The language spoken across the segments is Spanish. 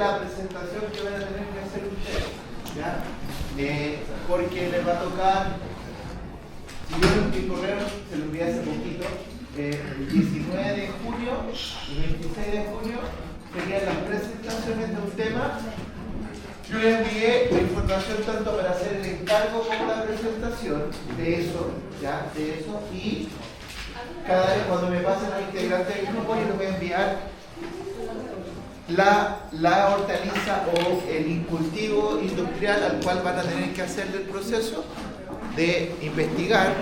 la presentación que van a tener que hacer ustedes, ¿ya? Porque les va a tocar, si vieron mi correo, se lo envié hace poquito, el 19 de junio y 26 de junio serían las presentaciones de un tema. Yo les envié la información tanto para hacer el encargo como la presentación de eso, ¿ya? De eso, y cada vez cuando me pasen al integrante del grupo yo les voy a enviar la hortaliza o el cultivo industrial al cual van a tener que hacer el proceso de investigar,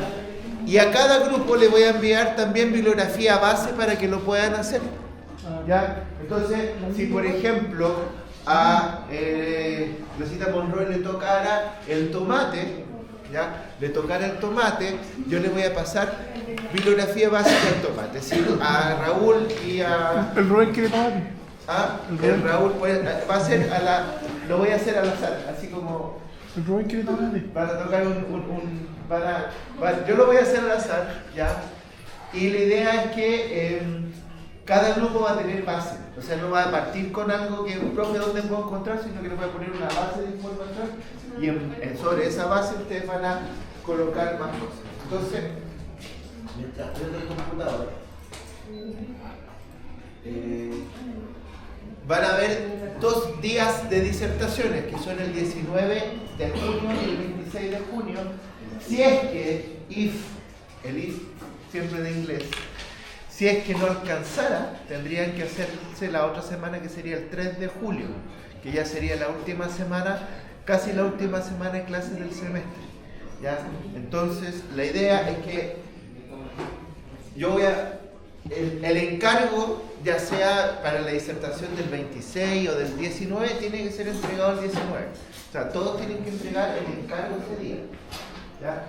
y a cada grupo le voy a enviar también bibliografía base para que lo puedan hacer, ¿ya? Entonces, si por ejemplo a Rosita Monroy le tocara el tomate, ¿ya? Le tocara el tomate, yo le voy a pasar bibliografía básica del tomate. Si a Raúl y a... ¿El Rubén quiere tomate? El Raúl va a ser lo voy a hacer al azar, así como... ¿El Rubén quiere tomate? Van a tocar yo lo voy a hacer al azar, ¿ya? Y la idea es que cada grupo va a tener base, o sea, no va a partir con algo que un profe donde puedo encontrar, sino que le voy a poner una base de información y sobre esa base ustedes van a colocar más cosas. Entonces, mientras prendo el computador, van a haber 2 días de disertaciones, que son el 19 de junio y el 26 de junio, si es que, el if siempre de inglés, si es que no alcanzara, tendrían que hacerse la otra semana, que sería el 3 de julio, que ya sería la última semana, casi la última semana de clases del semestre, ¿ya? Entonces, la idea es que yo voy a... El encargo, ya sea para la disertación del 26 o del 19, tiene que ser entregado el 19. O sea, todos tienen que entregar el encargo ese día, ¿ya?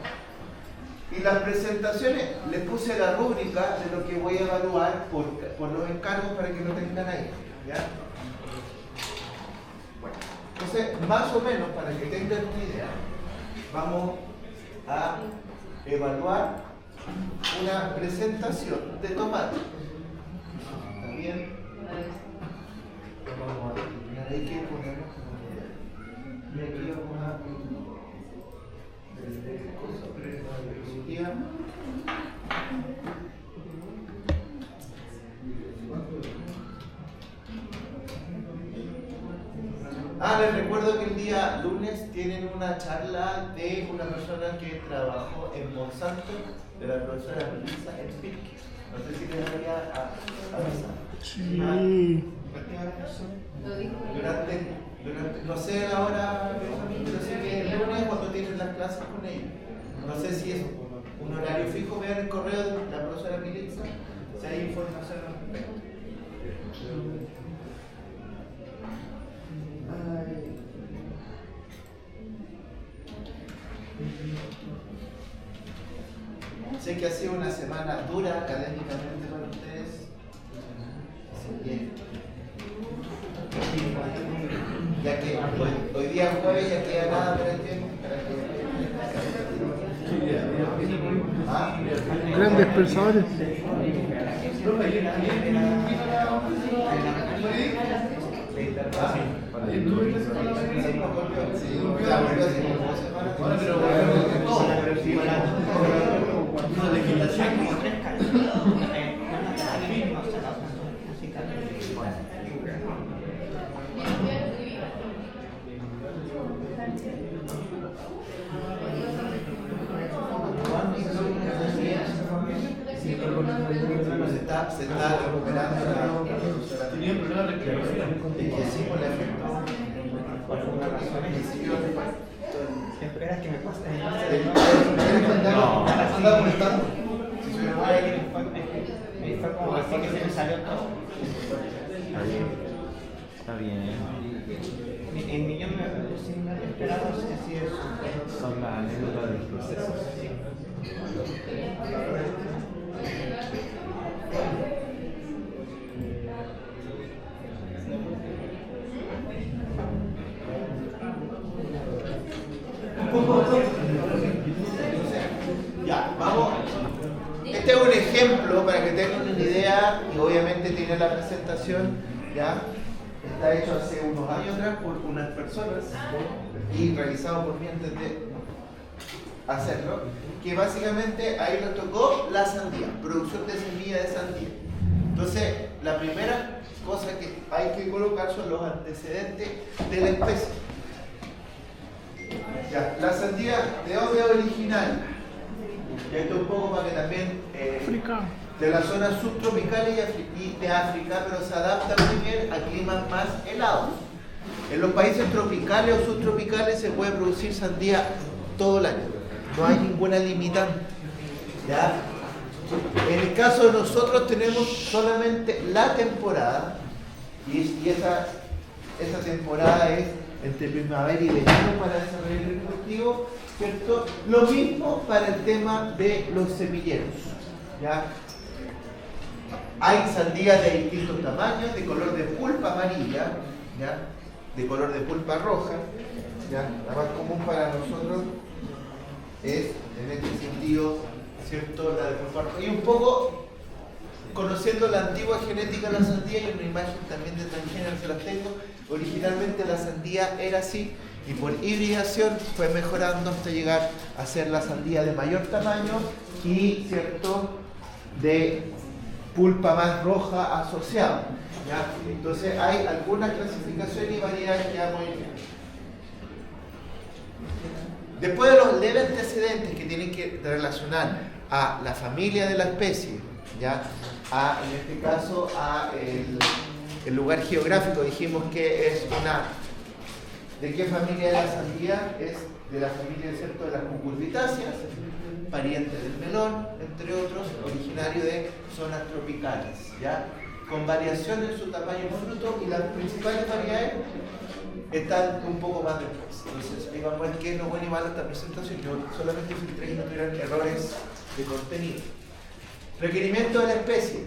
Y las presentaciones, les puse la rúbrica de lo que voy a evaluar por los encargos para que lo tengan ahí, ¿ya? Bueno, entonces, más o menos, para que tengan una idea, vamos a evaluar una presentación de tomate. ¿Está bien? Vamos a terminar ahí que ponemos y aquí vamos a les recuerdo que el día lunes tienen una charla de una persona que trabajó en Monsanto, de la profesora Melissa en PIC. No sé si les había avisado. Sí. Durante, no sé la hora, pero sé que el lunes cuando tienen las clases con ella. No sé si es un horario fijo, vean el correo de la profesora Melissa, si hay información al respecto. Sé que ha sido una semana dura académicamente para ustedes. Así que, ya que hoy día jueves ya queda nada para el tiempo. Grandes pensadores. Se está recuperando la... Tenía un problema de respiración. Es que sí, por la efecto. Por alguna razón ¿Esperas que me pase? No, anda molestando. Fue como así que se me salió todo. Está bien. En millón sin haber esperado, así es. Son las anécdotas del proceso. Ya, vamos. Este es un ejemplo para que tengan una idea y obviamente tiene la presentación, ¿ya? está hecho hace unos años atrás por unas personas y realizado por mí antes de hacerlo, que básicamente ahí nos tocó la sandía, producción de semilla de sandía. Entonces, la primera cosa que hay que colocar son los antecedentes de la especie. Ya, la sandía, ¿de dónde es originaria? Y esto un poco para que también Africano. de las zonas subtropicales y de África, pero se adapta muy bien a climas más helados. En los países tropicales o subtropicales se puede producir sandía todo el año, no hay ninguna limitante. ¿Ya? En el caso de nosotros tenemos solamente la temporada, y esa temporada es entre primavera y verano para desarrollar el cultivo, ¿cierto? Lo mismo para el tema de los semilleros. ¿Ya? Hay sandías de distintos tamaños, de color de pulpa amarilla, ¿ya? De color de pulpa roja. ¿Ya? La más común para nosotros es, en este sentido, ¿cierto?, la de pulpa roja. Y un poco, conociendo la antigua genética de la sandía, y una imagen también de transgénero se las tengo, originalmente la sandía era así, y por hibridación fue mejorando hasta llegar a ser la sandía de mayor tamaño y, ¿cierto?, de pulpa más roja asociada. ¿Ya? Entonces hay algunas clasificaciones y variedades ya muy bien. Después de los leves antecedentes que tienen que relacionar a la familia de la especie, ¿ya? En este caso a el lugar geográfico, dijimos que es una... ¿De qué familia de la sandía? Es de la familia, ¿cierto?, de las cucurbitáceas, pariente del melón, entre otros, originario de zonas tropicales, ¿ya? Con variación en su tamaño y fruto, y las principales variedades están un poco más después. Entonces, ahí vamos a ver qué es lo bueno y malo de esta presentación. Yo solamente filtré y no tuvieran errores de contenido. Requerimiento de la especie.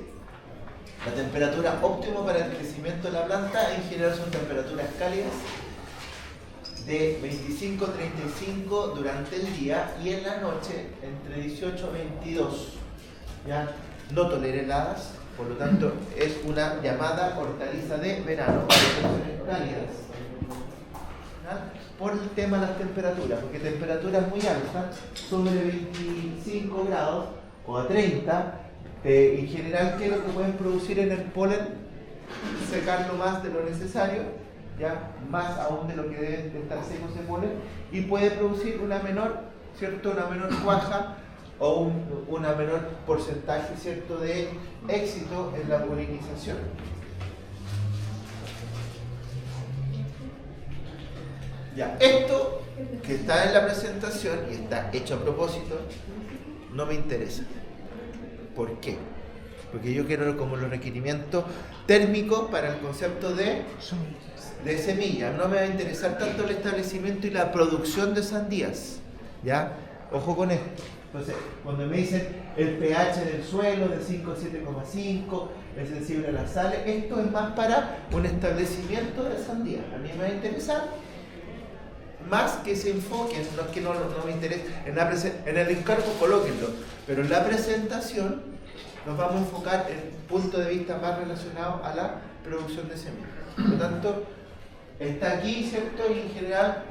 La temperatura óptima para el crecimiento de la planta en general son temperaturas cálidas de 25-35 durante el día y en la noche entre 18 y 22. ¿Ya? No tolera heladas, por lo tanto es una llamada hortaliza de verano, temperaturas cálidas. ¿Ya? Por el tema de las temperaturas, porque temperaturas muy altas, sobre 25 grados o a 30, en general, ¿qué es lo que pueden producir en el polen? Secarlo más de lo necesario, ya más aún de lo que debe de estar seco ese polen, y puede producir una menor, ¿cierto?, una menor cuaja o una menor porcentaje, ¿cierto?, de éxito en la polinización. Ya, esto que está en la presentación y está hecho a propósito, no me interesa. ¿Por qué? Porque yo quiero como los requerimientos térmicos para el concepto de semilla. No me va a interesar tanto el establecimiento y la producción de sandías. ¿Ya? Ojo con esto. Entonces, cuando me dicen el pH del suelo de 5 a 7,5, es sensible a las sales, esto es más para un establecimiento de sandías. A mí me va a interesar más que se enfoquen, no es que no me interese, en el encargo colóquenlo, pero en la presentación nos vamos a enfocar en punto de vista más relacionado a la producción de semillas. Por lo tanto, está aquí, ¿cierto? Y en general,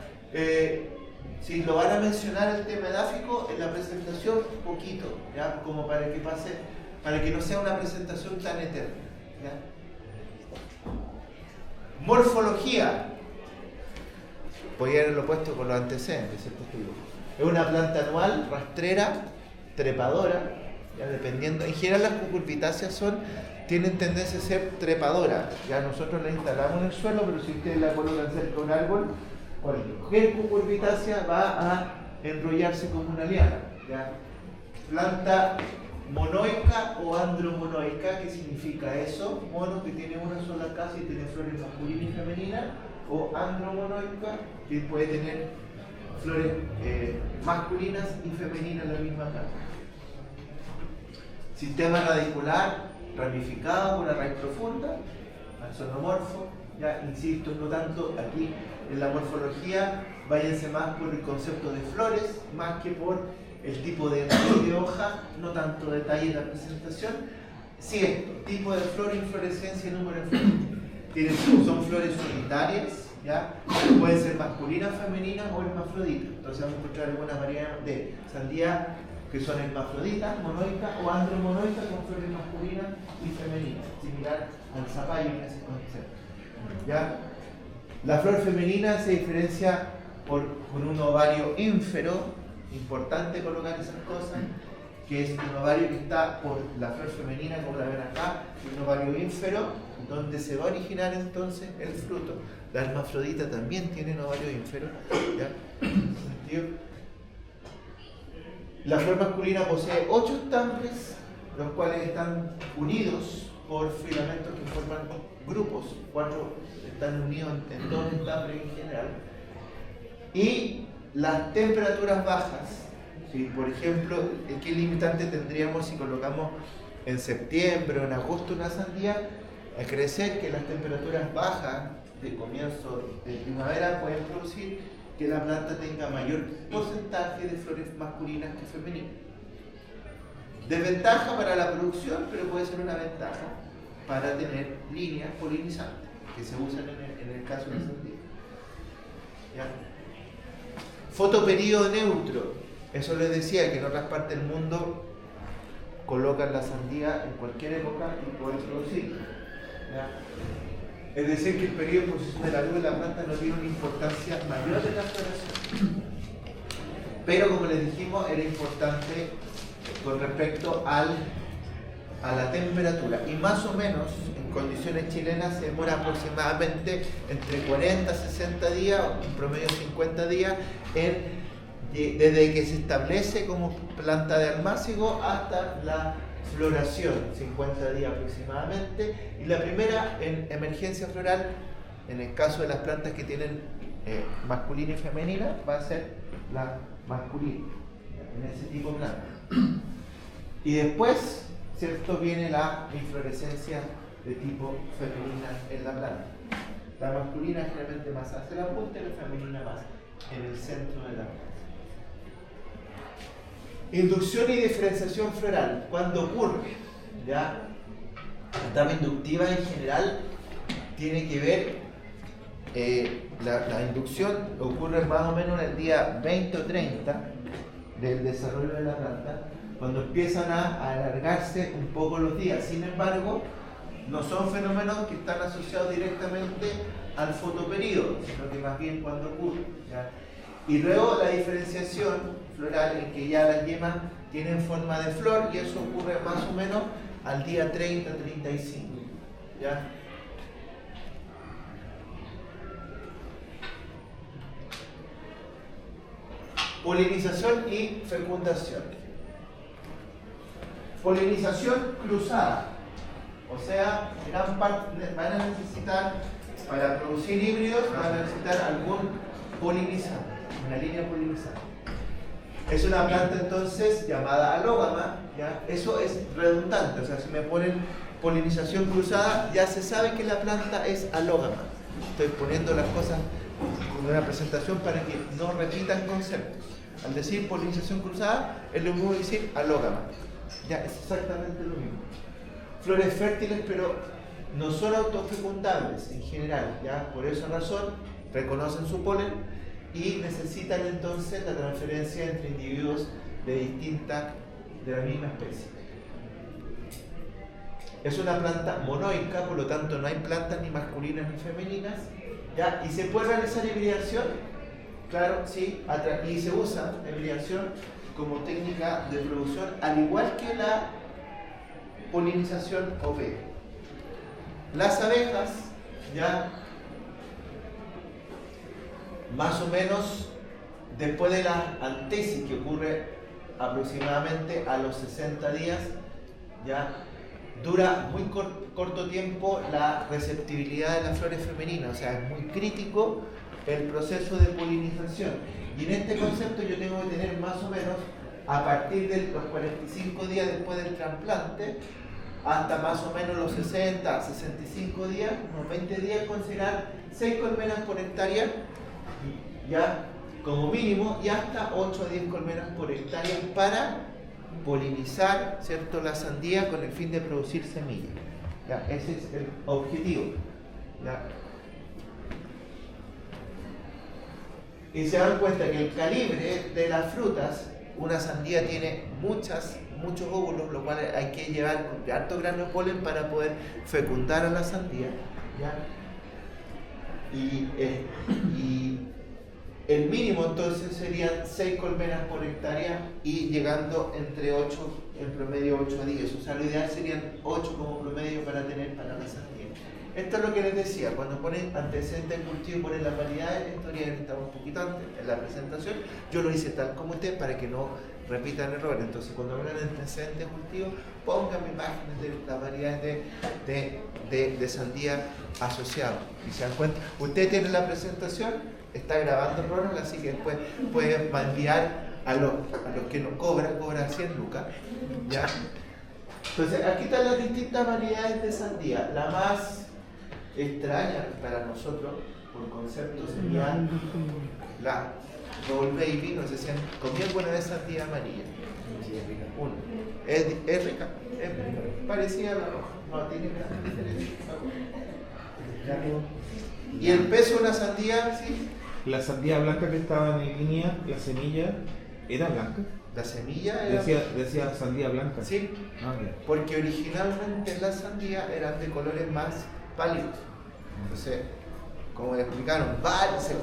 si lo van a mencionar el tema edáfico en la presentación, poquito, ¿ya? Como para que pase, para que no sea una presentación tan eterna, ¿ya? Morfología. Voy a haberlo puesto con los antecedentes, ¿cierto? Es una planta anual, rastrera, trepadora, ya dependiendo. En general las cucurbitáceas tienen tendencia a ser trepadoras. Ya nosotros la instalamos en el suelo, pero si ustedes la colocan cerca de un árbol, cualquier cucurbitácea va a enrollarse como una liana. ¿Ya? Planta monoica o andromonoica, ¿qué significa eso? Mono, que tiene una sola casa y tiene flores masculinas y femeninas, o andromonoica, que puede tener flores masculinas y femeninas en la misma casa. Sistema radicular ramificado con una raíz profunda, axonomorfo, ya insisto, no tanto aquí en la morfología, váyanse más por el concepto de flores, más que por el tipo de hoja, no tanto detalle de la presentación. Sí, esto, tipo de flor, inflorescencia y número de flores. son flores solitarias, ¿ya? Pueden ser masculinas, femeninas o hermafroditas. Entonces vamos a encontrar algunas variedades de sandía que son hermafroditas, monoicas o andromonoicas con flores masculinas y femeninas, similar al zapallo en ese concepto, ¿ya? La flor femenina se diferencia por un ovario ínfero, importante colocar esas cosas, que es un ovario que está por la flor femenina, como la ven acá, un ovario ínfero, donde se va a originar entonces el fruto. La hermafrodita también tiene un ovario ínfero, ¿ya? ¿En ese sentido? La flor masculina posee 8 estambres, los cuales están unidos por filamentos que forman grupos, 4 están unidos en 2 estambres en general. Y las temperaturas bajas, ¿sí? Por ejemplo, ¿qué limitante tendríamos si colocamos en septiembre o en agosto una sandía? A crecer que las temperaturas bajas de comienzo de primavera pueden producir que la planta tenga mayor porcentaje de flores masculinas que femeninas. Desventaja para la producción, pero puede ser una ventaja para tener líneas polinizantes que se usan en el caso de la sandía. ¿Ya? Fotoperíodo neutro. Eso les decía que en otras partes del mundo colocan la sandía en cualquier época y pueden producir. ¿Ya? Es decir, que el periodo de posición de la luz de la planta no tiene una importancia mayor en la floración. Pero como les dijimos, era importante con respecto a la temperatura. Y más o menos, en condiciones chilenas, se demora aproximadamente entre 40 a 60 días, en promedio 50 días, desde que se establece como planta de almácigo hasta la floración, 50 días aproximadamente. Y la primera en emergencia floral, en el caso de las plantas que tienen masculina y femenina, va a ser la masculina, en ese tipo de planta. Y después, ¿cierto?, viene la inflorescencia de tipo femenina en la planta. La masculina generalmente más hacia la punta y la femenina más en el centro de la planta. Inducción y diferenciación floral. ¿Cuándo ocurre? ¿Ya? La etapa inductiva en general tiene que ver, la inducción ocurre más o menos en el día 20 o 30 del desarrollo de la planta, cuando empiezan a alargarse un poco los días. Sin embargo, no son fenómenos que están asociados directamente al fotoperíodo, sino que más bien cuando ocurre, ¿ya? Y luego la diferenciación floral, en que ya las yemas tienen forma de flor, y eso ocurre más o menos al día 30-35. ¿Ya? Polinización y fecundación. Polinización cruzada. O sea, gran parte van a necesitar, para producir híbridos, van a necesitar algún polinizante, una línea polinizante. Es una planta entonces llamada alógama, ¿ya? Eso es redundante, o sea, si me ponen polinización cruzada, ya se sabe que la planta es alógama. Estoy poniendo las cosas como una presentación para que no repitan conceptos. Al decir polinización cruzada, es lo mismo que decir alógama. Ya, es exactamente lo mismo. Flores fértiles, pero no son autofecundables en general, ¿ya? Por esa razón reconocen su polen y necesitan entonces la transferencia entre individuos de la misma especie. Es una planta monoica, por lo tanto no hay plantas ni masculinas ni femeninas, ¿ya? ¿Y se puede realizar hibridación? Claro, sí, y se usa hibridación como técnica de producción, al igual que la polinización OP. Las abejas, ya más o menos después de la antesis, que ocurre aproximadamente a los 60 días, ya dura muy corto tiempo la receptibilidad de las flores femeninas, o sea, es muy crítico el proceso de polinización. Y en este concepto yo tengo que tener más o menos, a partir de los 45 días después del trasplante, hasta más o menos los 60, 65 días, unos 20 días, considerar 6 colmenas por hectárea, ya como mínimo, y hasta 8 a 10 colmenas por hectárea para polinizar, ¿cierto?, la sandía con el fin de producir semillas. Ya, ese es el objetivo. ¿ya? Y se dan cuenta que el calibre de las frutas, una sandía tiene muchos óvulos, lo cual hay que llevar con alto grano de polen para poder fecundar a la sandía, ¿ya? Y el mínimo entonces serían 6 colmenas por hectárea y llegando entre 8, en promedio 8 a 10. O sea, lo ideal serían 8 como promedio para tener para la sandía. Esto es lo que les decía, cuando ponen antecedentes de cultivo y ponen las variedades, esto estaba un poquito antes en la presentación, yo lo hice tal como usted para que no repitan errores. Entonces, cuando ponen antecedentes de cultivo, pongan imágenes de las variedades de sandía asociadas. Y se dan cuenta, usted tiene la presentación, está grabando Ronald, así que después puede enviar a los que nos cobra 100 lucas, ¿ya? Entonces, aquí están las distintas variedades de sandía. La más extraña para nosotros, por concepto, sería la Roll Baby. No sé si han comido alguna vez sandía amarilla. Sí, es rica. Uno. Es rica, es parecida a la roja, no tiene gran diferencia. ¿Y el peso de una sandía? Sí. La sandía blanca que estaba en línea, la semilla, ¿era blanca? La semilla era... Decía sandía blanca. Sí, Ah, ok. porque originalmente las sandías eran de colores más pálidos. Entonces, como le explicaron,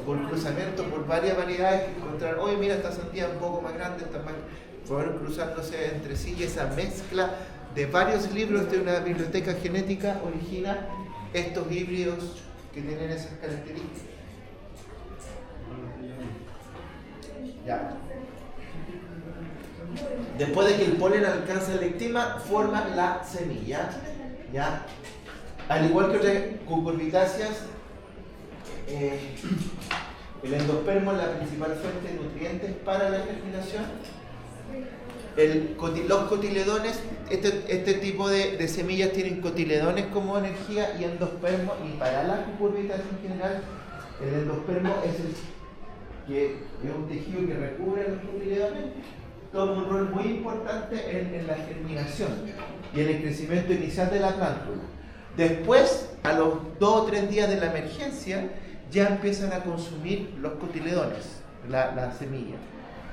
por cruzamiento por varias variedades que encontraron, oye, mira, esta sandía es un poco más grande, esta más... fueron cruzándose entre sí y esa mezcla de varios libros de una biblioteca genética origina estos híbridos que tienen esas características. Ya. Después de que el polen alcanza el lectima, forma la semilla, ¿ya? Al igual que otras cucurbitáceas, el endospermo es la principal fuente de nutrientes para la germinación. Los cotiledones, este tipo de semillas tienen cotiledones como energía y endospermo, y para la cucurbitácea en general, el endospermo es un tejido que recubre los cotiledones, toma un rol muy importante en la germinación y en el crecimiento inicial de la plántula. Después, a los 2 o 3 días de la emergencia, ya empiezan a consumir los cotiledones, la semilla,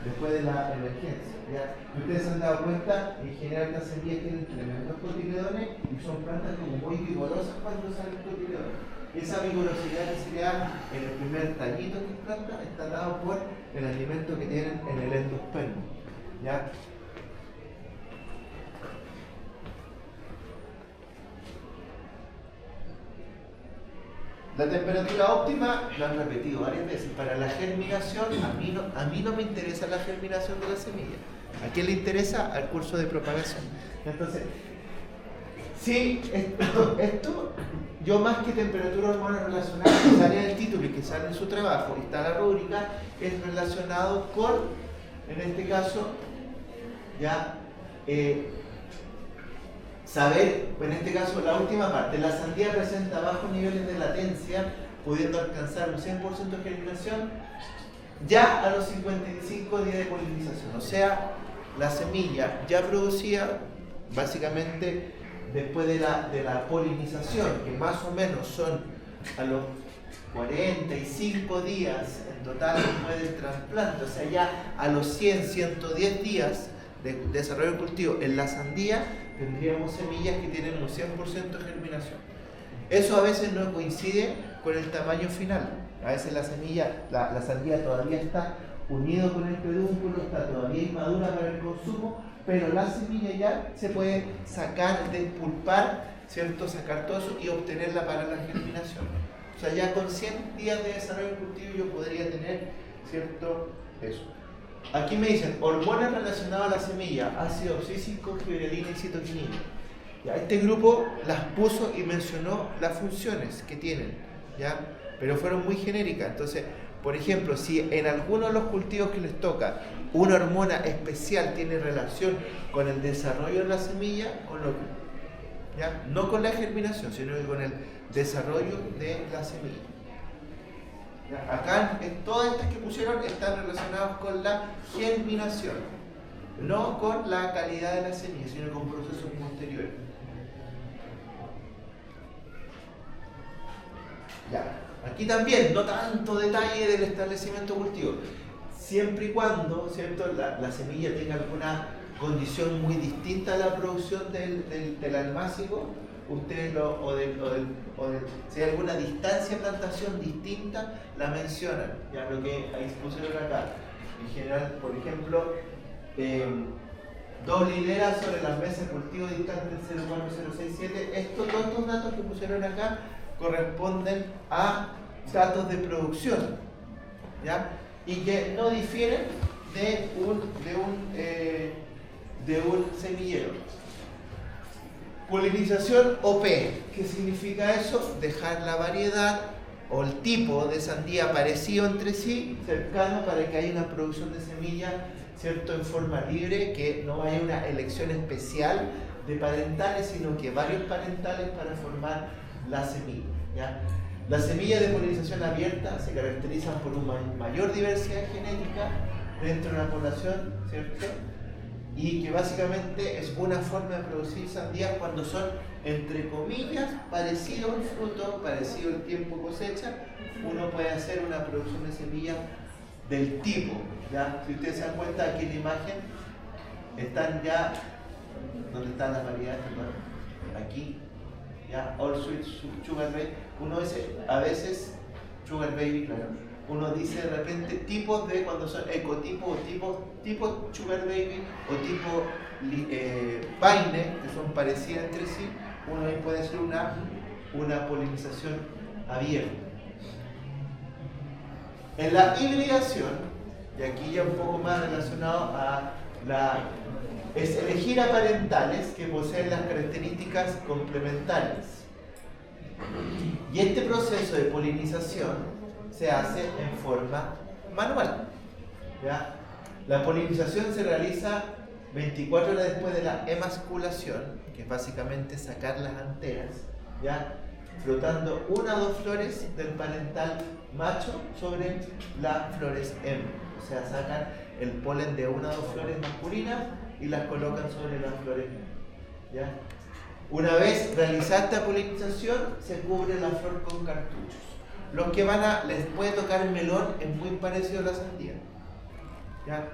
después de la emergencia. ¿Ya? Ustedes se han dado cuenta, en general estas semillas tienen tremendos cotiledones y son plantas como muy vigorosas cuando salen cotiledones. Esa vigorosidad que se le da en el primer tallito que planta está dado por el alimento que tienen en el endospermo, ¿ya? La temperatura óptima, lo han repetido varias veces, para la germinación, a mí no me interesa la germinación de la semilla. ¿A quién le interesa? Al curso de propagación. Entonces, sí, esto yo más que temperatura hormona relacionada que sale en el título y que sale en su trabajo, y está la rúbrica, es relacionado con, en este caso, ya, saber, en este caso la última parte, la sandía presenta bajos niveles de latencia, pudiendo alcanzar un 100% de germinación ya a los 55 días de polinización. O sea, la semilla ya producida, básicamente después de la polinización, que más o menos son a los 45 días en total después del trasplante, o sea, ya a los 100, 110 días de desarrollo del cultivo en la sandía, tendríamos semillas que tienen un 100% de germinación. Eso a veces no coincide con el tamaño final. A veces la sandía todavía está unido con el pedúnculo, está todavía inmadura para el consumo, pero la semilla ya se puede sacar, despulpar, ¿cierto? Sacar todo eso y obtenerla para la germinación. O sea, ya con 100 días de desarrollo del cultivo yo podría tener, ¿cierto? Eso. Aquí me dicen, hormonas relacionadas a la semilla, ácido obsísico, fibrilina y citoquinina. Ya, este grupo las puso y mencionó las funciones que tienen, ¿ya? Pero fueron muy genéricas. Entonces, por ejemplo, si en alguno de los cultivos que les toca una hormona especial tiene relación con el desarrollo de la semilla, ¿ya? No con la germinación, sino con el desarrollo de la semilla. Acá, en todas estas que pusieron, están relacionadas con la germinación, no con la calidad de la semilla, sino con procesos posteriores. Ya. Aquí también, no tanto detalle del establecimiento cultivo. Siempre y cuando, ¿cierto?, la semilla tenga alguna condición muy distinta a la producción del almácigo, ustedes si hay alguna distancia de plantación distinta, la mencionan. Ya lo que ahí pusieron acá. En general, por ejemplo, 2 hileras sobre las mesas de cultivo distantes 04067. Todos estos datos que pusieron acá corresponden a datos de producción, ¿ya? Y que no difieren de un semillero. Polinización OP. ¿Qué significa eso? Dejar la variedad o el tipo de sandía parecido entre sí, cercano, para que haya una producción de semilla, ¿cierto?, en forma libre, que no haya una elección especial de parentales, sino que varios parentales para formar la semilla, ¿ya? Las semillas de polinización abierta se caracterizan por una mayor diversidad genética dentro de una población, ¿cierto? Y que básicamente es una forma de producir sandías cuando son, entre comillas, parecido al fruto, parecido al tiempo de cosecha. Uno puede hacer una producción de semillas del tipo, ¿ya? Si ustedes se dan cuenta, aquí en la imagen están ya, ¿dónde están las variedades? Aquí, ya, All Sweet Sugar Baby. Uno dice, a veces, Sugar Baby, claro. Uno dice de repente tipos de, cuando son ecotipos o tipo Sugar Baby o tipo Paine, que son parecidas entre sí. Uno ahí puede hacer una polinización abierta. En la hibridación, y aquí ya un poco más relacionado a es elegir a parentales que poseen las características complementarias. Y este proceso de polinización se hace en forma manual, ¿ya? La polinización se realiza 24 horas después de la emasculación, que es básicamente sacar las anteras, ¿ya?, frotando 1 o 2 flores del parental macho sobre las flores hembra. O sea, sacan el polen de 1 o 2 flores masculinas y las colocan sobre las flores hembra, ¿ya? Una vez realizada esta polinización, se cubre la flor con cartuchos. Los que les puede tocar el melón es muy parecido a la sandía, ¿ya?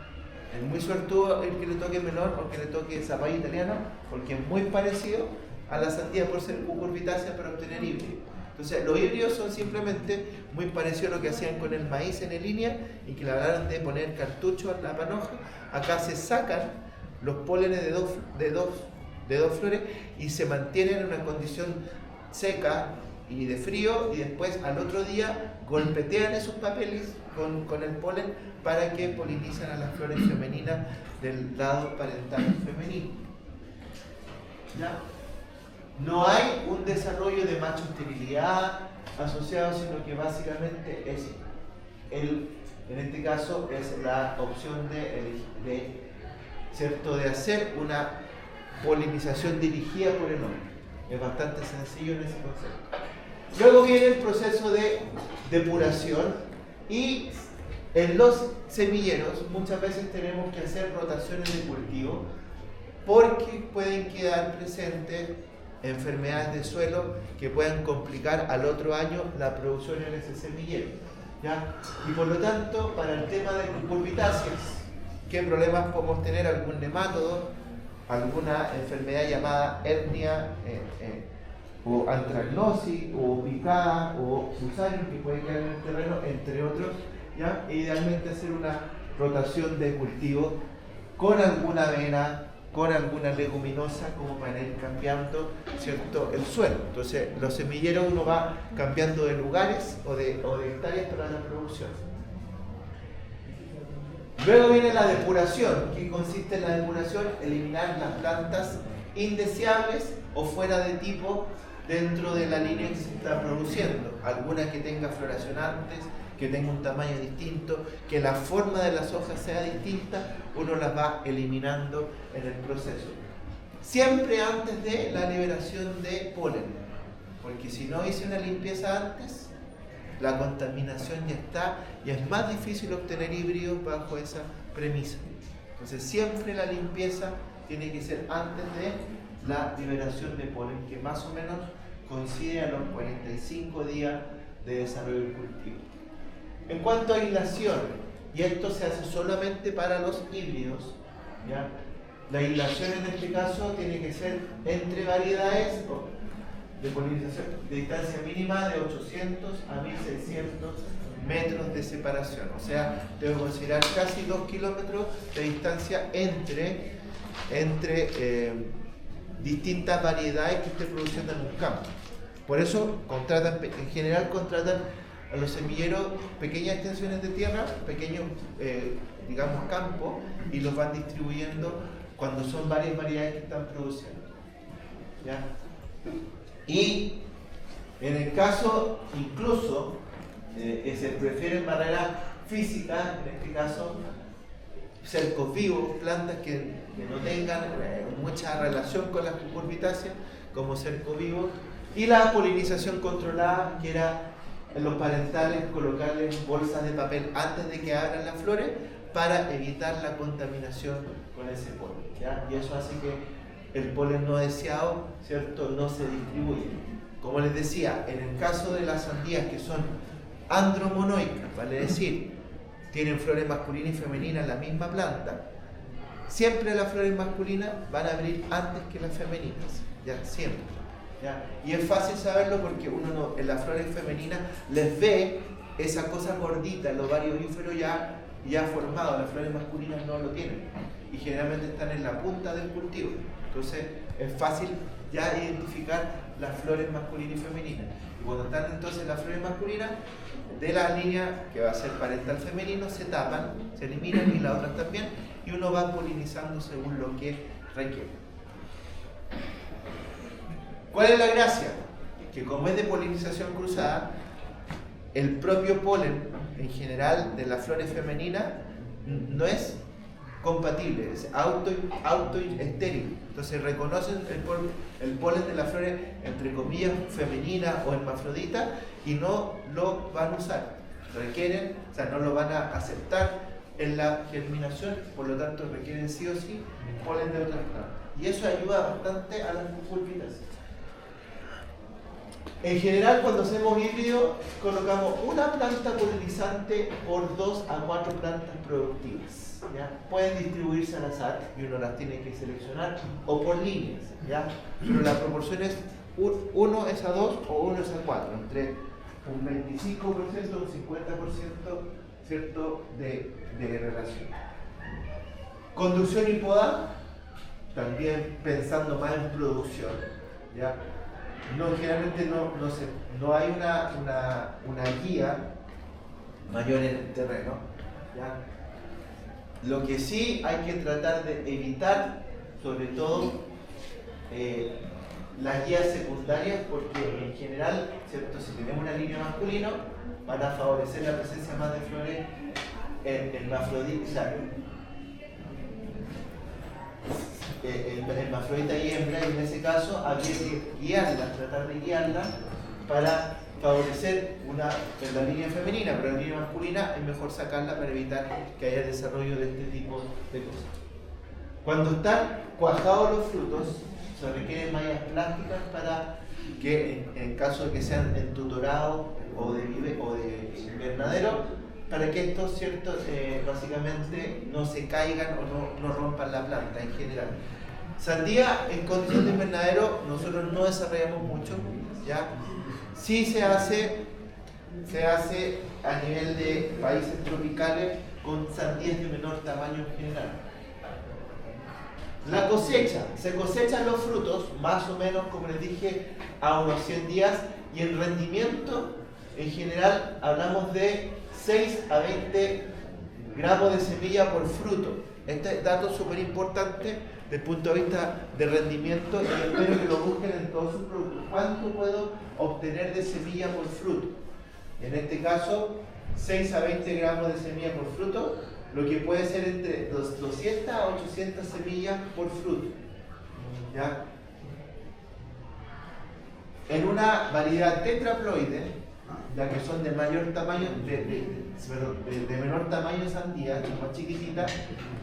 Es muy suertudo el que le toque melón o que le toque zapallo italiano, porque es muy parecido a la sandía por ser cucurbitácea para obtener híbrido. Entonces, los híbridos son simplemente muy parecidos a lo que hacían con el maíz en línea y que le hablaron de poner cartucho a la panoja. Acá se sacan los pólenes de dos flores y se mantienen en una condición seca y de frío, y después al otro día golpetean esos papeles con el polen para que polinizan a las flores femeninas del lado parental femenino, ¿ya? No hay un desarrollo de macho esterilidad asociado, sino que básicamente es en este caso es la opción de hacer una polinización dirigida por el hombre. Es bastante sencillo en ese concepto. Luego viene el proceso de depuración, y en los semilleros muchas veces tenemos que hacer rotaciones de cultivo porque pueden quedar presentes enfermedades de suelo que puedan complicar al otro año la producción en ese semillero, ¿ya? Y por lo tanto, para el tema de cucurbitáceas, ¿qué problemas podemos tener? Algún nematodo, alguna enfermedad llamada hernia o antragnosis o picada o fusarium que puede quedar en el terreno, entre otros, ¿ya? E idealmente hacer una rotación de cultivo con alguna avena, con alguna leguminosa, como para ir cambiando, ¿cierto?, el suelo. Entonces, los semilleros uno va cambiando de lugares o de hectáreas para la producción. Luego viene la depuración. ¿Qué consiste en la depuración? Eliminar las plantas indeseables o fuera de tipo dentro de la línea que se está produciendo. Alguna que tenga floración antes, que tenga un tamaño distinto, que la forma de las hojas sea distinta, uno las va eliminando en el proceso. Siempre antes de la liberación de polen, porque si no hice una limpieza antes, la contaminación ya está y es más difícil obtener híbridos bajo esa premisa. Entonces siempre la limpieza tiene que ser antes de la liberación de polen, que más o menos coincide a los 45 días de desarrollo del cultivo. En cuanto a aislación, y esto se hace solamente para los híbridos, ¿ya? La aislación en este caso tiene que ser entre variedades de polinización de distancia mínima de 800 a 1600 metros de separación. O sea, debo considerar casi 2 kilómetros de distancia entre distintas variedades que esté produciendo en un campo. Por eso en general contratan a los semilleros pequeñas extensiones de tierra, pequeños digamos campos, y los van distribuyendo cuando son varias variedades que están produciendo. ¿Ya? Y en el caso incluso se prefieren barreras físicas, en este caso cercos vivos, plantas que no tengan mucha relación con las cucurbitáceas, como cerco vivo, y la polinización controlada, que era en los parentales colocarles bolsas de papel antes de que abran las flores para evitar la contaminación con ese polen, ¿ya? Y eso hace que el polen no deseado, ¿cierto?, no se distribuya. Como les decía, en el caso de las sandías que son andromonoicas, vale decir, tienen flores masculinas y femeninas en la misma planta, siempre las flores masculinas van a abrir antes que las femeninas, ya, siempre. ¿Ya? Y es fácil saberlo porque uno en las flores femeninas les ve esa cosa gordita, el ovario ínfero ya formado, las flores masculinas no lo tienen y generalmente están en la punta del cultivo. Entonces es fácil ya identificar las flores masculinas y femeninas. Y cuando están entonces las flores masculinas, de la línea que va a ser parental femenino, se tapan, se eliminan y las otras también, y uno va polinizando según lo que requiere. ¿Cuál es la gracia? Que como es de polinización cruzada, el propio polen en general de las flores femeninas no es compatible, es autoestéril. Entonces reconocen el polen de las flores, entre comillas, femeninas o hermafroditas, y no lo van a usar. Requieren, o sea, no lo van a aceptar en la germinación, por lo tanto requieren sí o sí polen de otras plantas. Y eso ayuda bastante a las cucurbitáceas. En general, cuando hacemos híbrido, colocamos una planta polinizante por 2 a 4 plantas productivas. ¿Ya? Pueden distribuirse al azar y uno las tiene que seleccionar, o por líneas, ¿ya? Pero la proporción es 1 es a 2 o 1 es a 4, entre un 25% o un 50%, ¿cierto?, de relación. Conducción y poda, también pensando más en producción, ¿ya? Generalmente no hay una guía mayor en el terreno, ¿ya? Lo que sí hay que tratar de evitar, sobre todo, las guías secundarias, porque en general, ¿cierto?, si tenemos una línea masculina, van a favorecer la presencia más de flores hermafroditas, hermafrodita y hembra, y en ese caso habría que guiarla, tratar de guiarla para favorecer en la línea femenina, pero en la línea masculina es mejor sacarla para evitar que haya desarrollo de este tipo de cosas. Cuando están cuajados los frutos, se requieren mallas plásticas para que, en caso de que sean entutorados o de invernadero, para que estos, ¿cierto?, básicamente no se caigan o no rompan la planta en general. Sandía en condición de invernadero nosotros no desarrollamos mucho, ¿ya? Sí se hace a nivel de países tropicales con sandías de menor tamaño en general. La cosecha, se cosechan los frutos más o menos, como les dije, a unos 100 días, y el rendimiento en general hablamos de 6 a 20 gramos de semilla por fruto. Este dato es súper importante desde el punto de vista de rendimiento, y espero que lo busquen en todos sus productos. ¿Cuánto puedo obtener de semilla por fruto? En este caso, 6 a 20 gramos de semilla por fruto, lo que puede ser entre 200 a 800 semillas por fruto. ¿Ya? En una variedad tetraploide, ya que son de mayor tamaño, de menor tamaño sandía, más chiquititas,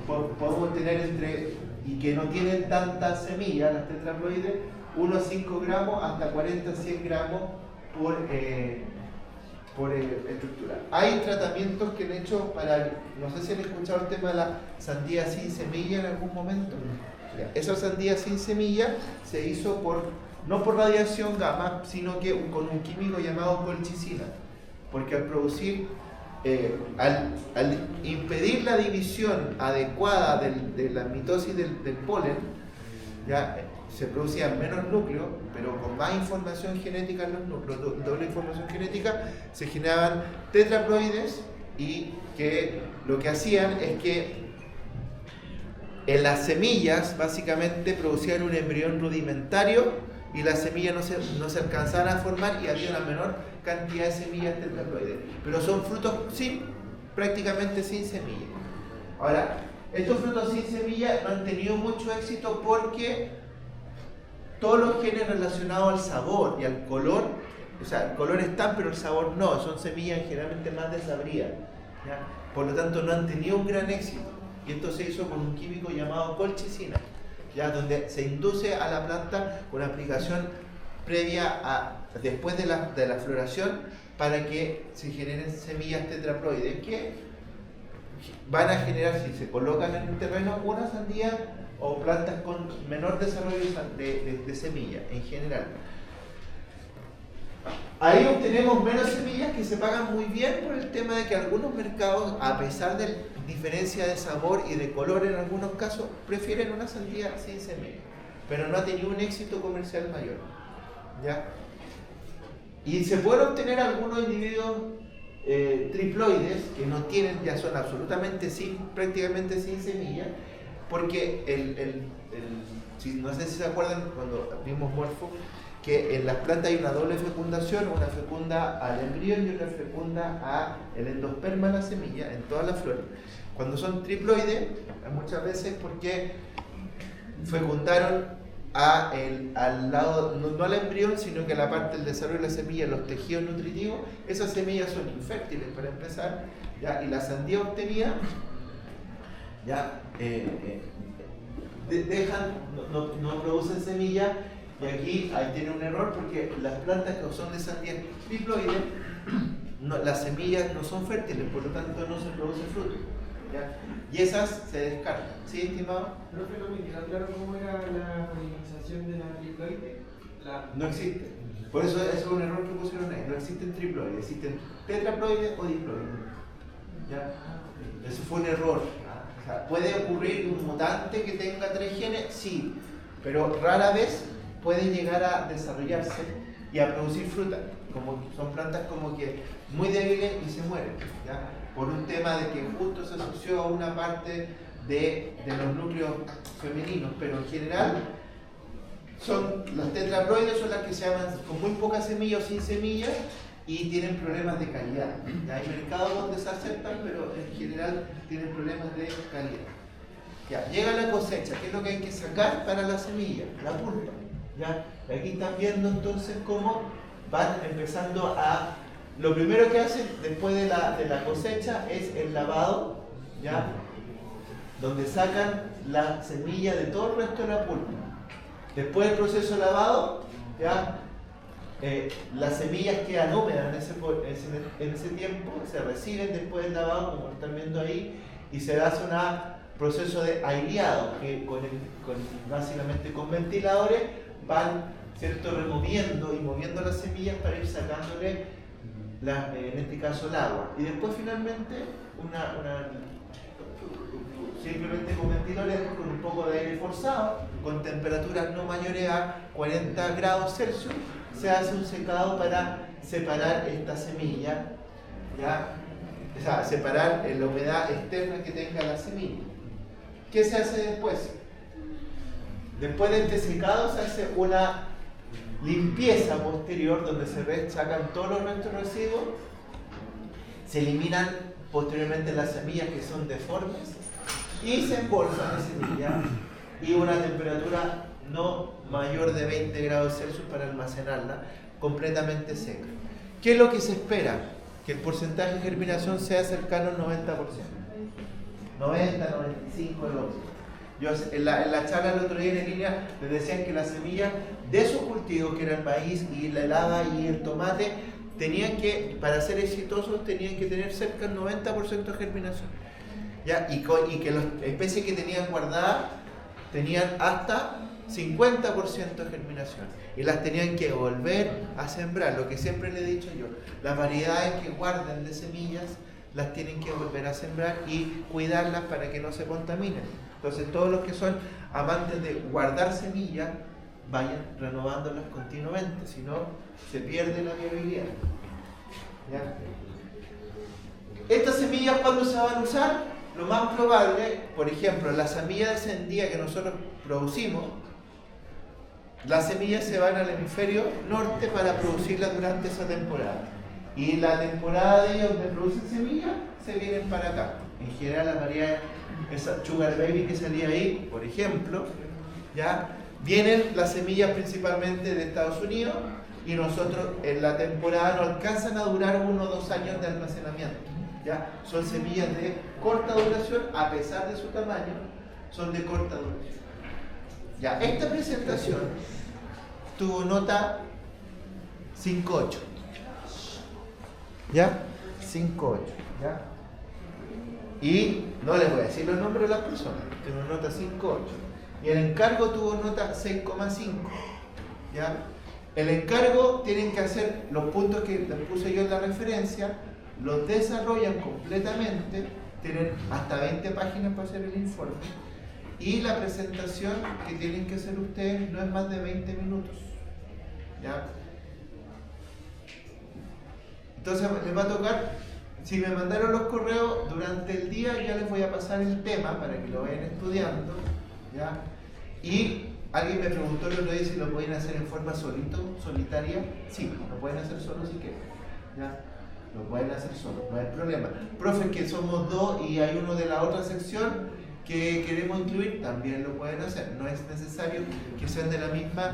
podemos tener y que no tienen tantas semillas, las tetraploides, 1 a 5 gramos hasta 40 a 100 gramos por estructura. Hay tratamientos que han hecho para, no sé si han escuchado el tema de la sandía sin semilla en algún momento. Ya, esa sandía sin semilla se hizo no por radiación gamma, sino que con un químico llamado colchicina, porque al producir, al impedir la división adecuada de la mitosis del polen, ya se producían menos núcleos, pero con más información genética en los núcleos, doble información genética, se generaban tetraploides, y que lo que hacían es que en las semillas básicamente producían un embrión rudimentario y las semillas no se alcanzaban a formar y había una menor cantidad de semillas tetraploides. Pero son frutos prácticamente sin semilla. Ahora, estos frutos sin semilla no han tenido mucho éxito porque todos los genes relacionados al sabor y al color, o sea, el color están pero el sabor no, son semillas generalmente más desabridas, ¿ya? Por lo tanto no han tenido un gran éxito. Y esto se hizo con un químico llamado colchicina, ¿ya? Donde se induce a la planta una aplicación previa después de la floración para que se generen semillas tetraploides que van a generar, si se colocan en el terreno, una sandía o plantas con menor desarrollo de semilla en general. Ahí obtenemos menos semillas que se pagan muy bien por el tema de que algunos mercados, a pesar de diferencia de sabor y de color en algunos casos, prefieren una sandía sin semilla, pero no ha tenido un éxito comercial mayor, ¿ya? Y se pueden obtener algunos individuos triploides que no tienen, ya son absolutamente prácticamente sin semilla, porque no sé si se acuerdan cuando vimos Morfo, que en las plantas hay una doble fecundación, una fecunda al embrión y otra fecunda al endosperma, la semilla, en todas las flores. Cuando son triploides, muchas veces porque fecundaron al lado, no al embrión, sino que a la parte del desarrollo de la semilla, los tejidos nutritivos, esas semillas son infértiles para empezar, ¿ya? Y la sandía obtenida, ya, no producen semilla. Y aquí ahí tiene un error porque las plantas que son de sandía triploides, las semillas no son fértiles, por lo tanto no se produce fruto, ¿ya? Y esas se descartan. ¿Sí, estimado? Profe, no me quedó claro cómo era la polinización de la triploide. No existe. Por eso es un error que pusieron ahí. No existen triploides, existen tetraploides o diploides, ¿ya? Eso fue un error. O sea, ¿puede ocurrir un mutante que tenga 3 genes? Sí, pero rara vez pueden llegar a desarrollarse y a producir fruta, como son plantas como que muy débiles y se mueren, ¿ya? Por un tema de que justo se asoció a una parte de los núcleos femeninos, pero en general las tetraploides son las que se llaman con muy poca semilla o sin semilla y tienen problemas de calidad. ¿Ya? Hay mercados donde se aceptan, pero en general tienen problemas de calidad. Ya, llega la cosecha, ¿qué es lo que hay que sacar para la semilla? La pulpa. ¿Ya? Aquí están viendo entonces cómo van empezando lo primero que hacen después de la cosecha es el lavado, ¿ya? Donde sacan la semilla de todo el resto de la pulpa. Después del proceso de lavado, ¿ya? Las semillas quedan húmedas en ese tiempo, se reciben después del lavado, como están viendo ahí, y se hace un proceso de aireado, que básicamente con ventiladores van, ¿cierto?, removiendo y moviendo las semillas para ir sacándole, en este caso, el agua. Y después finalmente, simplemente con ventiladores, con un poco de aire forzado, con temperaturas no mayores a 40 grados Celsius, se hace un secado para separar esta semilla, ¿ya? O sea, separar la humedad externa que tenga la semilla. ¿Qué se hace después? Después de este secado se hace una limpieza posterior donde se sacan todos los restos residuos, se eliminan posteriormente las semillas que son deformes y se embolsan las semillas y una temperatura no mayor de 20 grados Celsius para almacenarla completamente seca. ¿Qué es lo que se espera? Que el porcentaje de germinación sea cercano al 90%. 90, 95 el otro. Yo en la charla el otro día en línea les decían que la semilla de esos cultivos, que era el maíz y la helada y el tomate, tenían que, para ser exitosos, tenían que tener cerca del 90% de germinación. ¿Ya? Y que las especies que tenían guardadas tenían hasta 50% de germinación. Y las tenían que volver a sembrar. Lo que siempre le he dicho yo, las variedades que guarden de semillas las tienen que volver a sembrar y cuidarlas para que no se contaminen. Entonces todos los que son amantes de guardar semillas, vayan renovándolas continuamente, si no se pierde la viabilidad. ¿Ya? Estas semillas, ¿cuándo se van a usar? Lo más probable, por ejemplo, la semilla de sandía que nosotros producimos, las semillas se van al hemisferio norte para producirlas durante esa temporada. Y la temporada de ellos donde producen semillas, se vienen para acá. En general, la variedad, esa Sugar Baby que salía ahí, por ejemplo, ya vienen las semillas principalmente de Estados Unidos, y nosotros en la temporada no alcanzan a durar 1 o 2 años de almacenamiento. ¿Ya? Son semillas de corta duración, a pesar de su tamaño, son de corta duración. Ya, esta presentación tuvo nota 5.8. ¿Ya? 5.8. ¿Ya? Y no les voy a decir los nombres de las personas, tuvo nota 5.8. Y el encargo tuvo nota 6.5. ¿Ya? El encargo tienen que hacer los puntos que les puse yo en la referencia, los desarrollan completamente, tienen hasta 20 páginas para hacer el informe, y la presentación que tienen que hacer ustedes no es más de 20 minutos. ¿Ya? Entonces les va a tocar, si me mandaron los correos durante el día, ya les voy a pasar el tema para que lo vayan estudiando. ¿Ya? Y alguien me preguntó el otro día si lo pueden hacer en forma solitaria. Sí, lo pueden hacer solo si quieren. ¿Ya? Lo pueden hacer solo, no hay problema. Profe, que somos 2 y hay uno de la otra sección que queremos incluir, también lo pueden hacer. No es necesario que sean de la misma.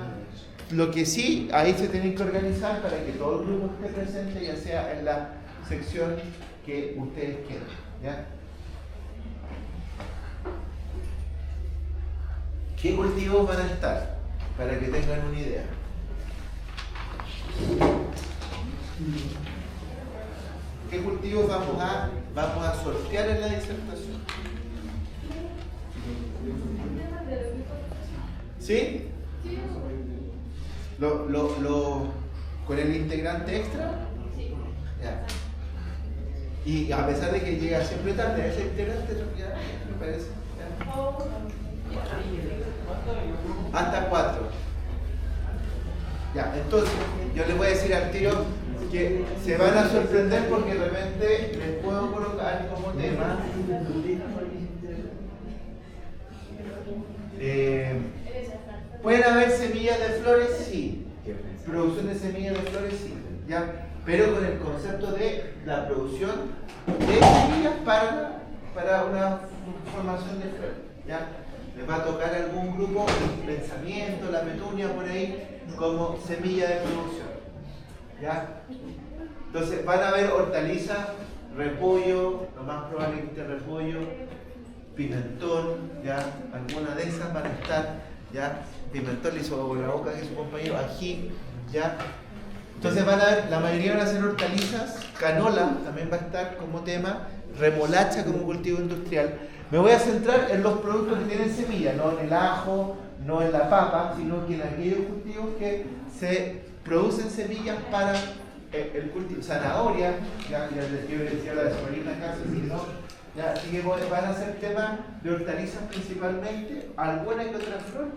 Lo que sí, ahí se tienen que organizar para que todo el grupo esté presente, ya sea en la sección que ustedes quieran. ¿Ya? ¿Qué cultivos van a estar? Para que tengan una idea. ¿Qué cultivos vamos a sortear en la disertación? ¿Sí? ¿Con el integrante extra? Ya. Y a pesar de que llega siempre tarde, ese integrante ya me parece. ¿Ya? Hasta 4. Ya, entonces yo les voy a decir al tiro que se van a sorprender porque de repente les puedo colocar como tema ¿pueden haber semillas de flores? Sí. Producción de semillas de flores, sí. ¿Ya? Pero con el concepto de la producción de semillas para una formación de flores. ¿Ya? Les va a tocar algún grupo, el pensamiento, la petunia por ahí, como semilla de producción. ¿Ya? Entonces van a ver hortalizas, repollo, lo más probable que esté repollo, pimentón, ¿ya? Alguna de esas van a estar, ¿ya? Pimentón le hizo con la boca de su compañero, ají, ¿ya? Entonces van a ver, la mayoría van a ser hortalizas, canola también va a estar como tema, remolacha como cultivo industrial. Me voy a centrar en los productos que tienen semilla, no en el ajo, no en la papa, sino que en aquellos cultivos que se producen semillas para el cultivo. Zanahoria, ya yo decía la de Sorina acá, si no, ya, así que van a ser temas de hortalizas principalmente, alguna que otra flor,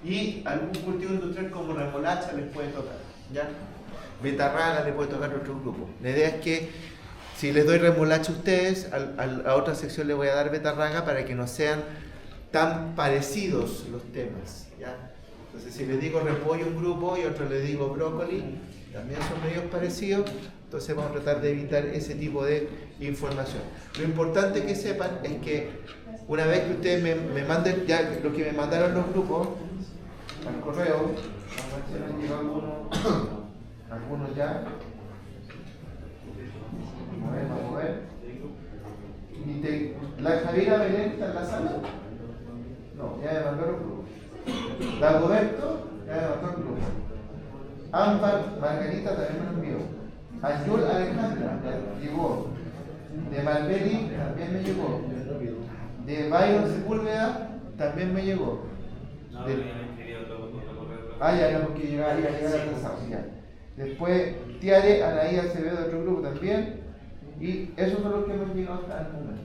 y algún cultivo industrial como remolacha les puede tocar, ¿ya? Betarraga le puede tocar a otro grupo. La idea es que si les doy remolacha a ustedes, a otra sección les voy a dar betarraga para que no sean tan parecidos los temas, ¿ya? Entonces si les digo repollo a un grupo y otro les digo brócoli, también son medios parecidos, entonces vamos a tratar de evitar ese tipo de información. Lo importante que sepan es que una vez que ustedes me manden ya lo que me mandaron los grupos al correo, vamos a ver si nos llegó algunos ya. Vamos a ver. ¿La Javiera Belén está en la sala? No, ya me mandó los grupos. Dagoberto, ya me mandó el grupo. Ámbar, Margarita también me lo envió. Ayul Alejandra, llegó. De Malberi también me llegó. De Byron Sepúlveda también me llegó. Ya, porque iba a llegar atrasado, ya. Después, Tiare, Anaí Acevedo de otro grupo también. Y esos son los que hemos llegado hasta el momento.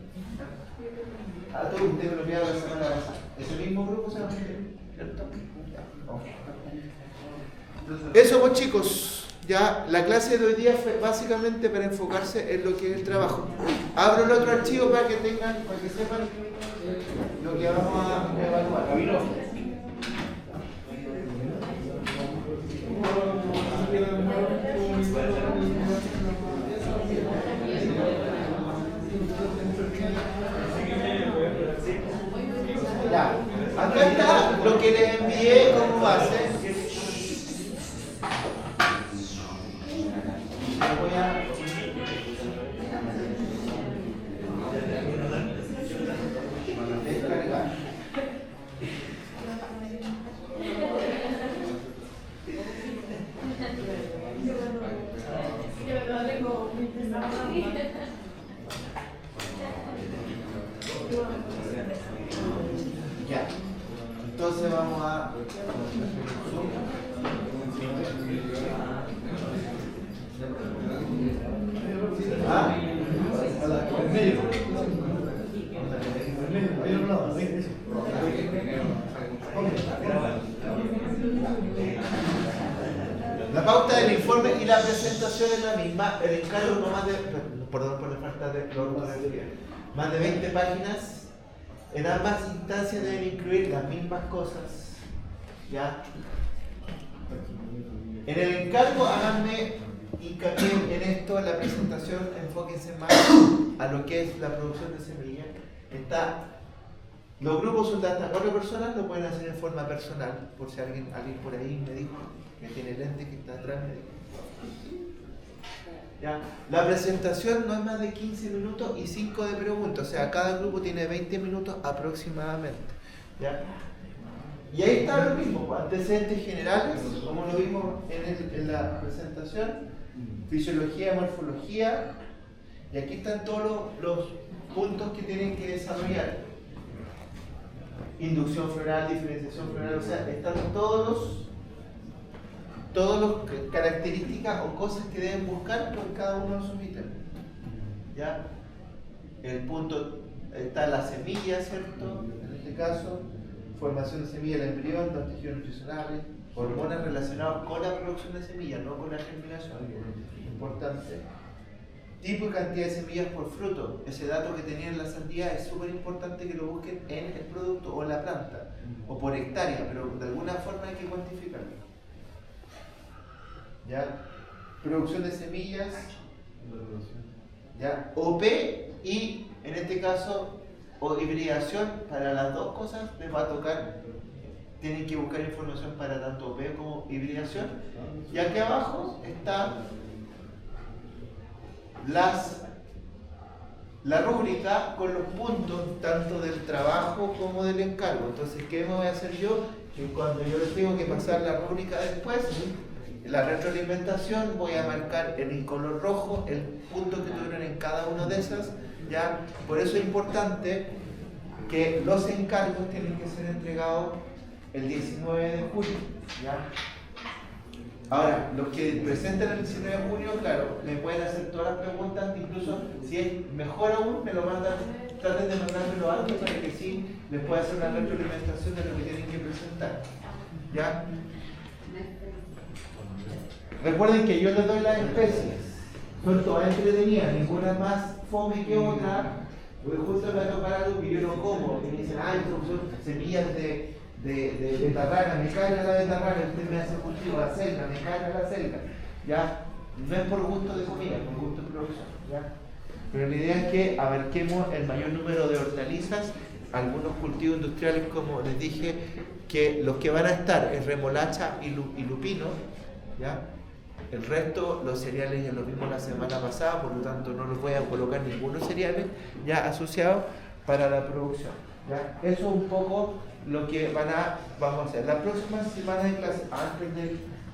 A todos ustedes me lo enviaron la semana pasada. ¿Ese mismo grupo se va a hacer? ¿Cierto? Eso pues chicos, ya la clase de hoy día fue básicamente para enfocarse en lo que es el trabajo. Abro el otro archivo para que tengan, para que sepan lo que vamos a evaluar. Ya, acá está lo que les envié como base. Voy a descargar. Ya, entonces vamos a la pauta del informe y la presentación es la misma. El encargo no más de, perdón por la falta de más de 20 páginas. En ambas instancias deben incluir las mismas cosas. ¿Ya? En el encargo, háganme hincapié en esto, en la presentación, enfóquense más a lo que es la producción de semillas. Los grupos son de hasta 4 personas, lo pueden hacer en forma personal, por si alguien por ahí me dijo que tiene lente que está atrás, me dijo. ¿Ya? La presentación no es más de 15 minutos y 5 de preguntas, o sea, cada grupo tiene 20 minutos aproximadamente. ¿Ya? Y ahí está lo mismo, pues, antecedentes generales, como lo vimos en la presentación, fisiología, morfología, y aquí están todos los puntos que tienen que desarrollar. Inducción floral, diferenciación floral, o sea, están todos los características o cosas que deben buscar por cada uno de sus ítems. ¿Ya? El punto está la semilla, ¿cierto? En este caso, formación de semilla del embrión, los tejidos nutricionales, hormonas relacionadas con la producción de semillas, no con la germinación. Importante. Tipo y cantidad de semillas por fruto. Ese dato que tenía en la sandía es súper importante que lo busquen en el producto o en la planta, o por hectárea, pero de alguna forma hay que cuantificarlo. ¿Ya? Producción de semillas, ¿ya? OP y en este caso o hibridación. Para las dos cosas les va a tocar, tienen que buscar información para tanto OP como hibridación. Y aquí abajo está la rúbrica con los puntos tanto del trabajo como del encargo. Entonces, ¿qué me voy a hacer yo? Que cuando yo les tengo que pasar la rúbrica después, la retroalimentación, voy a marcar en color rojo el punto que tuvieron en cada una de esas. ¿Ya? Por eso es importante que los encargos tienen que ser entregados el 19 de julio. ¿Ya? Ahora, los que presenten el 19 de junio, claro, me pueden hacer todas las preguntas, incluso si es mejor aún, me lo mandan, traten de mandármelo antes para que sí les pueda hacer una retroalimentación de lo que tienen que presentar. ¿Ya? Recuerden que yo les doy las especies, son todas entretenidas, ninguna más fome que otra, porque justo me va a tocar algo que yo no como, y me dicen, son semillas de betarraga, me carga la betarraga, usted me hace cultivo, la selga, me carga la selga, ¿ya? No es por gusto de comida, es por gusto de producción, ¿ya? Pero la idea es que abarquemos el mayor número de hortalizas, algunos cultivos industriales, como les dije, que los que van a estar es remolacha y lupino, ¿ya? El resto, los cereales ya los vimos la semana pasada, por lo tanto no los voy a colocar ningunos cereales ya asociados para la producción, ¿ya? Eso es un poco lo que vamos a hacer. La próxima semana de clase, antes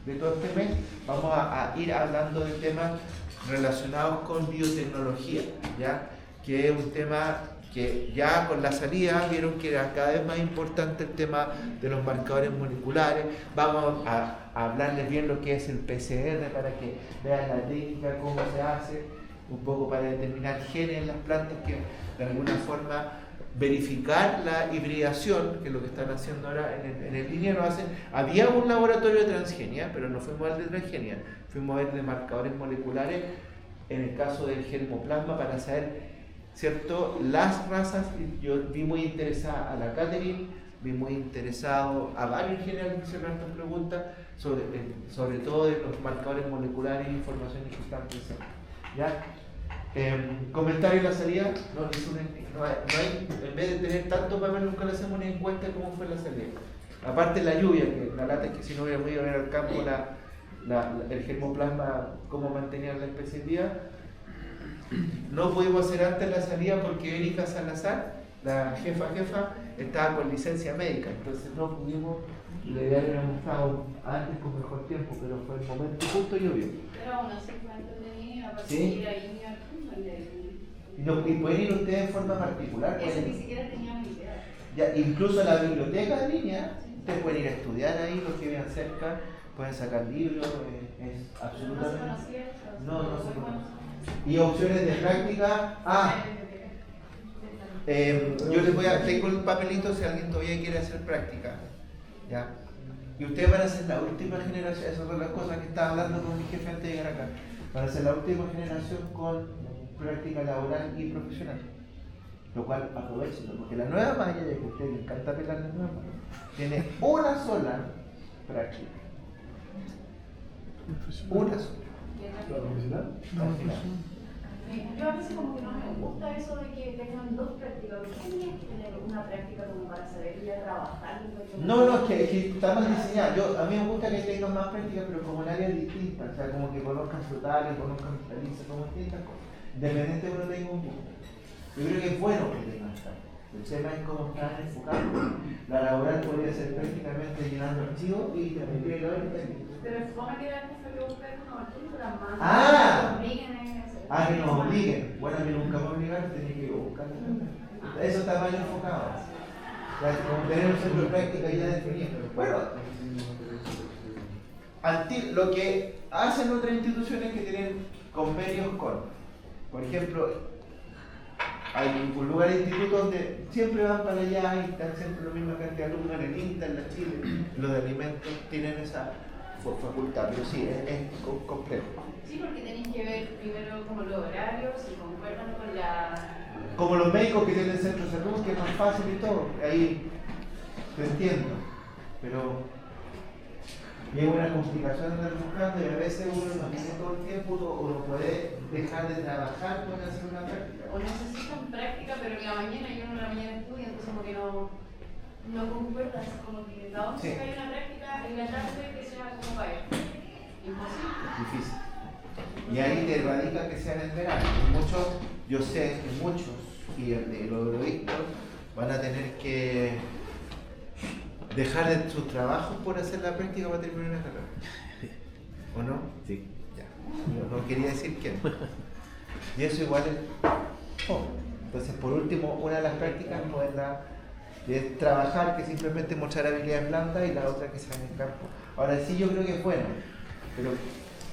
de todo este mes, vamos a ir hablando de temas relacionados con biotecnología, ¿ya? Que es un tema que ya con la salida vieron que era cada vez más importante el tema de los marcadores moleculares. Vamos a hablarles bien lo que es el PCR para que vean la técnica, cómo se hace, un poco para determinar genes en las plantas, que de alguna forma verificar la hibridación, que es lo que están haciendo ahora en el línea lo hacen. Había un laboratorio de transgenia, pero no fuimos al de transgenia, fuimos a ver de marcadores moleculares en el caso del germoplasma para saber, ¿cierto?, las razas. Yo vi muy interesada a la Catherine, vi muy interesado a varios ingenieros que hicieron estas preguntas, sobre todo de los marcadores moleculares e informaciones que están presentes. ¿Ya? Comentario en la salida, no hay, en vez de tener tanto papel, nunca le hacemos ni en cuenta cómo fue la salida. Aparte la lluvia, que la lata es que si no hubiera podido ver al campo el germoplasma, cómo mantenían la especialidad. No pudimos hacer antes la salida porque Erika Salazar, la jefa, estaba con licencia médica, entonces no pudimos. La idea era estado antes con mejor tiempo, pero fue el momento justo llovió. Pero aún así fue antes de mí, a partir ¿Sí? de ahí ¿Y pueden ir ustedes en forma particular? eso ni siquiera teníamos idea. Ya, incluso la biblioteca de línea, ustedes pueden ir a estudiar ahí, los que vivan cerca, pueden sacar libros, es absolutamente... No se conocía esto. No se conoce. Y opciones de práctica. Yo les voy a... Tengo el papelito si alguien todavía quiere hacer práctica. ¿Ya? Y ustedes van a ser la última generación, esas son las cosas que estaba hablando con mi jefe antes de llegar acá. Van a ser la última generación con práctica laboral y profesional. Lo cual aprovechenlo, porque la nueva malla, ya que a ustedes les encanta pelar la nueva malla, tiene una sola práctica. Una sola. ¿Profesional? Al final. Yo a veces como que no me gusta eso de que tengan dos prácticas. ¿Por qué tenías que tener una práctica como para saber ir a trabajar? No, que está mal diseñada. A mí me gusta que tengan más prácticas, pero como en áreas distintas, o sea, como que conozcan frutales, conozcan hortalizas, como distintas cosas. Independiente de uno tenga un gusto. Yo creo que es bueno que tengan esta. El tema es cómo están enfocados. La laboral podría ser prácticamente llenando archivos y también tiene que haber técnicos. Pero es como que la cosa que buscar una cultura más. Ah. Que nos obliguen a eso. Que nos obliguen. Bueno, a mí nunca me obligaron, tenía que buscar. Eso está mal enfocado. Como tener un centro de práctica ya definido. Bueno, lo que hacen otras instituciones que tienen convenios con, por ejemplo, hay un lugar de institutos donde siempre van para allá y están siempre la misma cantidad de alumnos en el INTA, en la Chile, los de alimentos tienen esa facultad, pero sí, es complejo. Sí, porque tenéis que ver primero como los horarios y concuerdan con la... Como los médicos que tienen centro de salud, que es más fácil y todo, ahí te entiendo, pero hay una complicación de buscando y a veces uno no tiene todo el tiempo o no puede dejar de trabajar por hacer una práctica. O necesitan práctica, pero en la mañana yo en la mañana estudio, entonces como que no concuerdas, como que la once que hay una práctica en la tarde que sea como para él. Imposible. Difícil. Y ahí te radica que sea en el verano. Muchos, yo sé que muchos, y los eurovistos van a tener que dejar de sus trabajos por hacer la práctica para terminar una carrera. ¿O no? Sí. Ya. Yo no quería decir quién. Y eso igual es... Entonces, por último, una de las prácticas es trabajar, que simplemente mostrar habilidades blandas, y la otra que sea en el campo. Ahora sí, yo creo que es bueno, pero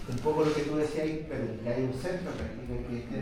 un poco lo que tú decías, que hay un centro de práctica que